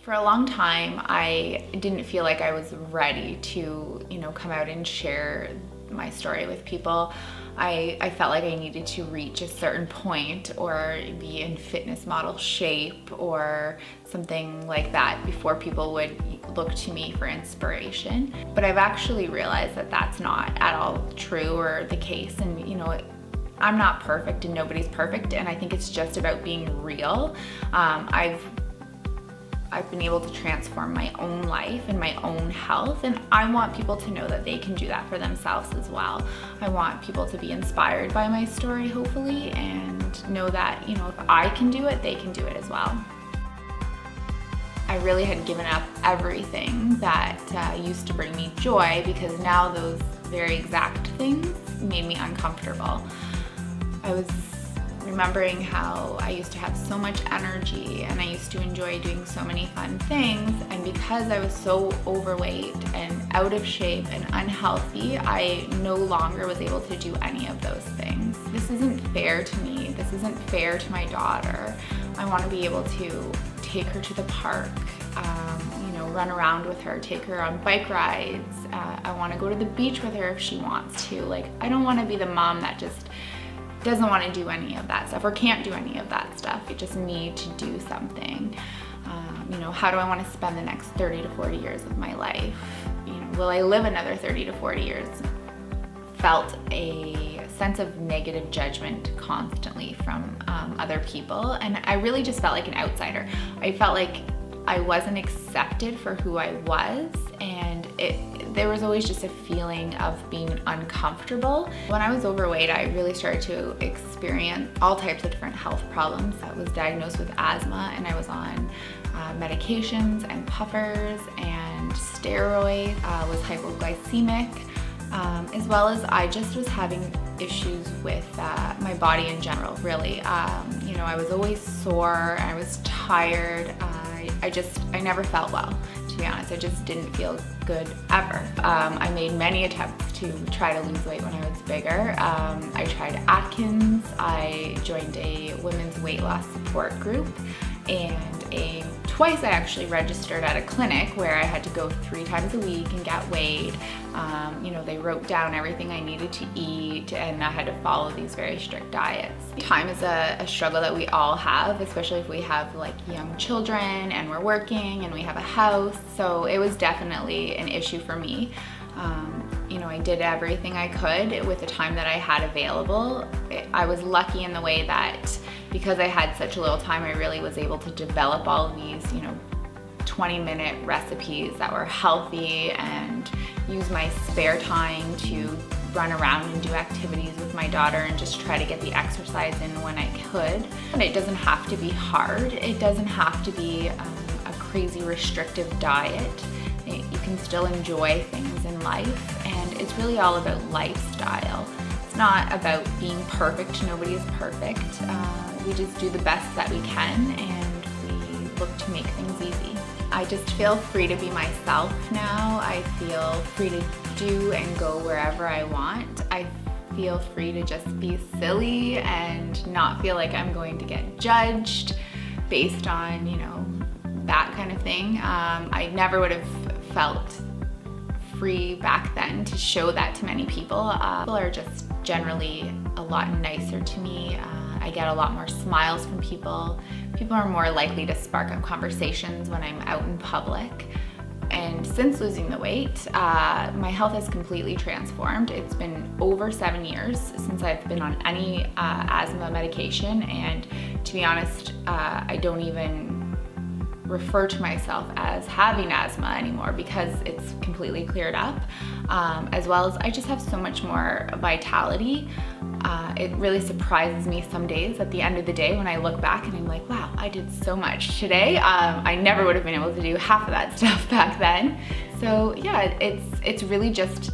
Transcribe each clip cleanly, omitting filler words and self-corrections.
For a long time, I didn't feel like I was ready to, come out and share my story with people. I felt like I needed to reach a certain point or be in fitness model shape or something like that before people would look to me for inspiration. But I've actually realized that that's not at all true or the case. And I'm not perfect and nobody's perfect. And I think it's just about being real. I've been able to transform my own life and my own health, and I want people to know that they can do that for themselves as well. I want people to be inspired by my story, hopefully, and know that, if I can do it, they can do it as well. I really had given up everything that used to bring me joy, because now those very exact things made me uncomfortable. I was remembering how I used to have so much energy and I used to enjoy doing so many fun things, and because I was so overweight and out of shape and unhealthy, I no longer was able to do any of those things. This isn't fair to me. This isn't fair to my daughter. I want to be able to take her to the park, run around with her, take her on bike rides. I want to go to the beach with her if she wants to. I don't want to be the mom that just doesn't want to do any of that stuff or can't do any of that stuff. You just need to do something. How do I want to spend the next 30 to 40 years of my life? Will I live another 30 to 40 years? Felt a sense of negative judgment constantly from other people, and I really just felt like an outsider. I felt like I wasn't accepted for who I was, and there was always just a feeling of being uncomfortable. When I was overweight, I really started to experience all types of different health problems. I was diagnosed with asthma, and I was on medications and puffers and steroids, was hypoglycemic, as well as I just was having issues with my body in general, really. I was always sore, I was tired, I never felt well, to be honest. I just didn't feel good ever. I made many attempts to try to lose weight when I was bigger. I tried Atkins, I joined a women's weight loss support group, and twice I actually registered at a clinic where I had to go 3 times a week and get weighed. They wrote down everything I needed to eat, and I had to follow these very strict diets. Time is a struggle that we all have, especially if we have young children and we're working and we have a house. So it was definitely an issue for me. I did everything I could with the time that I had available. I was lucky in the way that because I had such a little time, I really was able to develop all of these, 20-minute recipes that were healthy and use my spare time to run around and do activities with my daughter and just try to get the exercise in when I could. And it doesn't have to be hard. It doesn't have to be a crazy restrictive diet. You can still enjoy things in life, and it's really all about lifestyle. It's not about being perfect. Nobody is perfect. We just do the best that we can, and we look to make things easy. I just feel free to be myself now. I feel free to do and go wherever I want. I feel free to just be silly and not feel like I'm going to get judged based on, that kind of thing. I never would have felt free back then to show that to many people. People are just generally a lot nicer to me. I get a lot more smiles from people. People are more likely to spark up conversations when I'm out in public. And since losing the weight, my health has completely transformed. It's been over 7 years since I've been on any asthma medication, and to be honest, I don't even refer to myself as having asthma anymore because it's completely cleared up, as well as I just have so much more vitality. It really surprises me some days at the end of the day when I look back and I'm like, wow, I did so much today. I never would have been able to do half of that stuff back then. So yeah, it's really just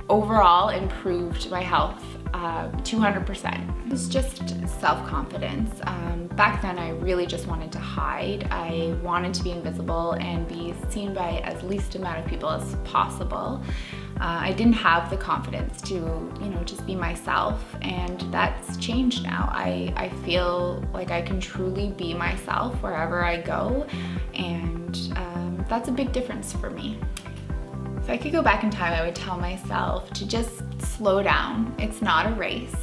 overall improved my health 200%. It's just self-confidence. Back then I really just wanted to hide. I wanted to be invisible and be seen by as least amount of people as possible. I didn't have the confidence to, just be myself, and that's changed now. I feel like I can truly be myself wherever I go, and that's a big difference for me. If I could go back in time, I would tell myself to just slow down. It's not a race.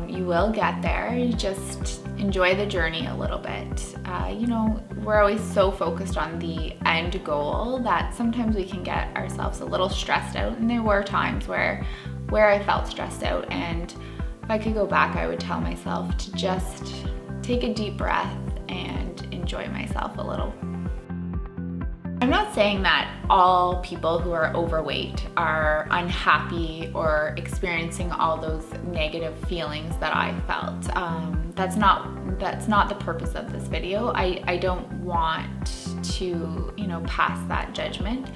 You will get there. You just enjoy the journey a little bit. We're always so focused on the end goal that sometimes we can get ourselves a little stressed out. And there were times where I felt stressed out. And if I could go back, I would tell myself to just take a deep breath and enjoy myself a little. I'm not saying that all people who are overweight are unhappy or experiencing all those negative feelings that I felt. That's not the purpose of this video. I don't want to, pass that judgment.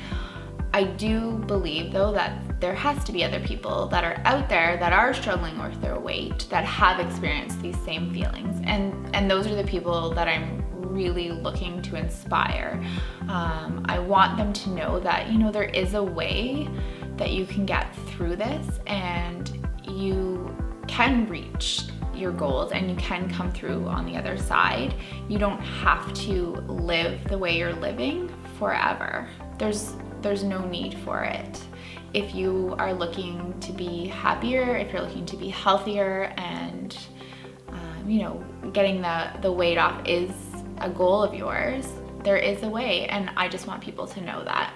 I do believe though that there has to be other people that are out there that are struggling with their weight, that have experienced these same feelings, and those are the people that I'm really looking to inspire. I want them to know that, there is a way that you can get through this, and you can reach your goals, and you can come through on the other side. You don't have to live the way you're living forever. There's no need for it. If you are looking to be happier, if you're looking to be healthier, and getting the weight off is a goal of yours, there is a way, and I just want people to know that.